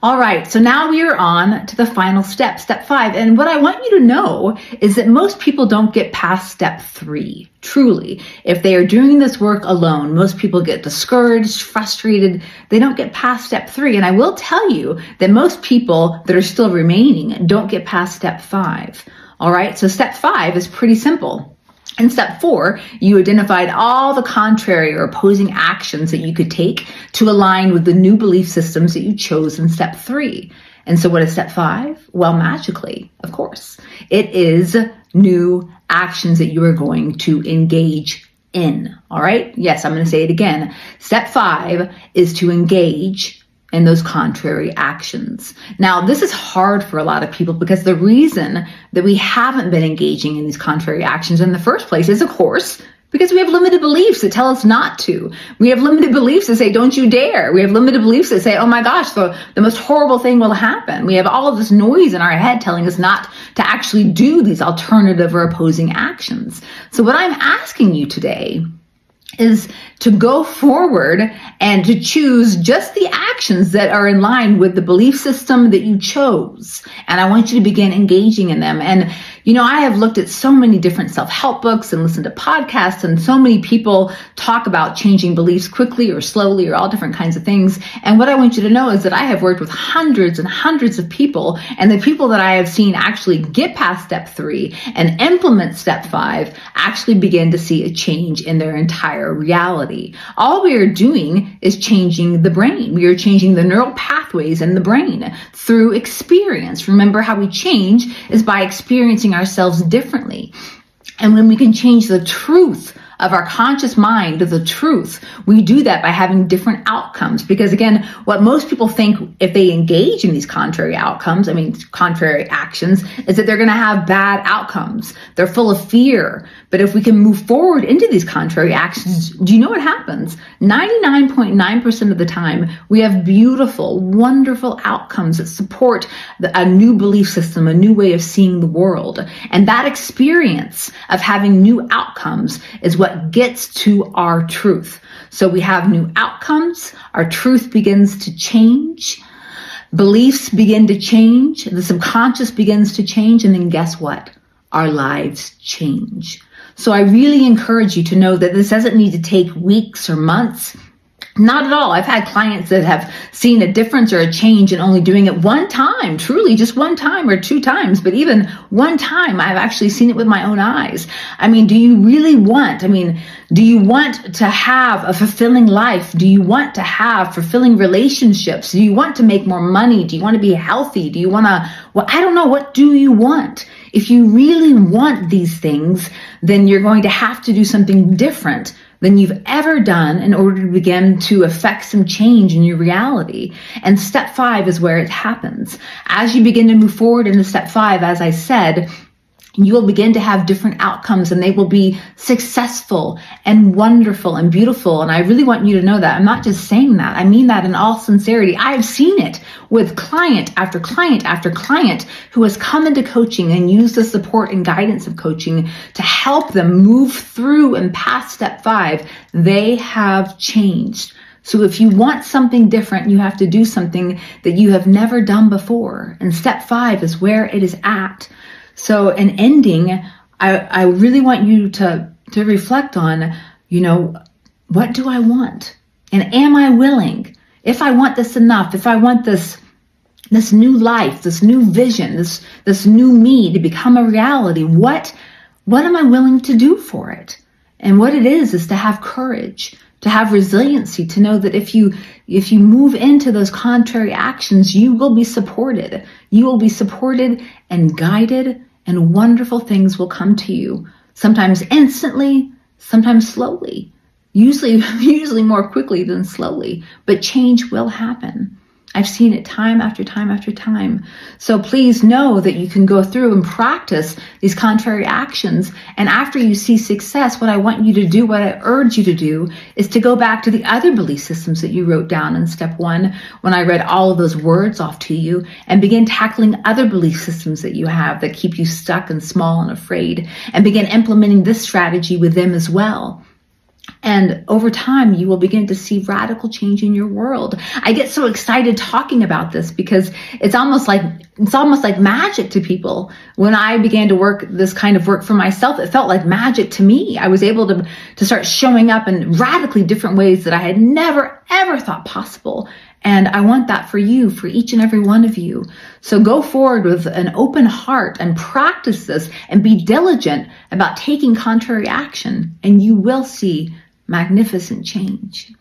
All right, so now we are on to the final step, step 5. And what I want you to know is that most people don't get past step 3, truly. If they are doing this work alone, most people get discouraged, frustrated. They don't get past step 3. And I will tell you that most people that are still remaining don't get past step 5. All right, so step 5 is pretty simple. In step 4, you identified all the contrary or opposing actions that you could take to align with the new belief systems that you chose in step 3. And so what is step 5? Well, magically, of course, it is new actions that you are going to engage in. All right. Yes, I'm going to say it again. Step 5 is to engage in those contrary actions. Now, this is hard for a lot of people because the reason that we haven't been engaging in these contrary actions in the first place is, of course, because we have limited beliefs that tell us not to. We have limited beliefs that say, don't you dare. We have limited beliefs that say, oh my gosh, the most horrible thing will happen. We have all of this noise in our head telling us not to actually do these alternative or opposing actions. So what I'm asking you today is to go forward and to choose just the actions that are in line with the belief system that you chose. And I want you to begin engaging in them. And, I have looked at so many different self-help books and listened to podcasts, and so many people talk about changing beliefs quickly or slowly or all different kinds of things. And what I want you to know is that I have worked with hundreds and hundreds of people, and the people that I have seen actually get past step 3 and implement step 5 actually begin to see a change in their entire reality. All we are doing is changing the brain. We are changing the neural pathways in the brain through experience. Remember, how we change is by experiencing ourselves differently. And when we can change the truth of our conscious mind to the truth, we do that by having different outcomes. Because again, what most people think if they engage in these contrary actions, is that they're going to have bad outcomes. They're full of fear. But if we can move forward into these contrary actions, do you know what happens? 99.9% of the time, we have beautiful, wonderful outcomes that support a new belief system, a new way of seeing the world. And that experience of having new outcomes is what gets to our truth. So we have new outcomes, our truth begins to change, beliefs begin to change, the subconscious begins to change, and then guess what? Our lives change. So I really encourage you to know that this doesn't need to take weeks or months. Not at all. I've had clients that have seen a difference or a change in only doing it one time, truly just one time or 2 times, but even one time, I've actually seen it with my own eyes. Do you want to have a fulfilling life? Do you want to have fulfilling relationships? Do you want to make more money? Do you want to be healthy? Do you want to, I don't know, what do you want? If you really want these things, then you're going to have to do something different than you've ever done in order to begin to affect some change in your reality. And step 5 is where it happens. As you begin to move forward into step 5, as I said, you will begin to have different outcomes, and they will be successful and wonderful and beautiful. And I really want you to know that. I'm not just saying that. I mean that in all sincerity. I have seen it with client after client after client who has come into coaching and used the support and guidance of coaching to help them move through and past step 5. They have changed. So if you want something different, you have to do something that you have never done before. And step 5 is where it is at. So in ending, I really want you to reflect on, what do I want? And am I willing? If I want this enough, if I want this new life, this new vision, this new me to become a reality, what am I willing to do for it? And what it is to have courage, to have resiliency, to know that if you move into those contrary actions, you will be supported. You will be supported and guided, and wonderful things will come to you. Sometimes instantly, sometimes slowly. Usually more quickly than slowly, but change will happen. I've seen it time after time after time. So please know that you can go through and practice these contrary actions. And after you see success, what I want you to do, what I urge you to do, is to go back to the other belief systems that you wrote down in step 1, when I read all of those words off to you, and begin tackling other belief systems that you have that keep you stuck and small and afraid, and begin implementing this strategy with them as well. And over time, you will begin to see radical change in your world. I get so excited talking about this because it's almost like magic to people. When I began to work this kind of work for myself, it felt like magic to me. I was able to start showing up in radically different ways that I had never, ever thought possible. And I want that for you, for each and every one of you. So go forward with an open heart and practice this and be diligent about taking contrary action, and you will see magnificent change.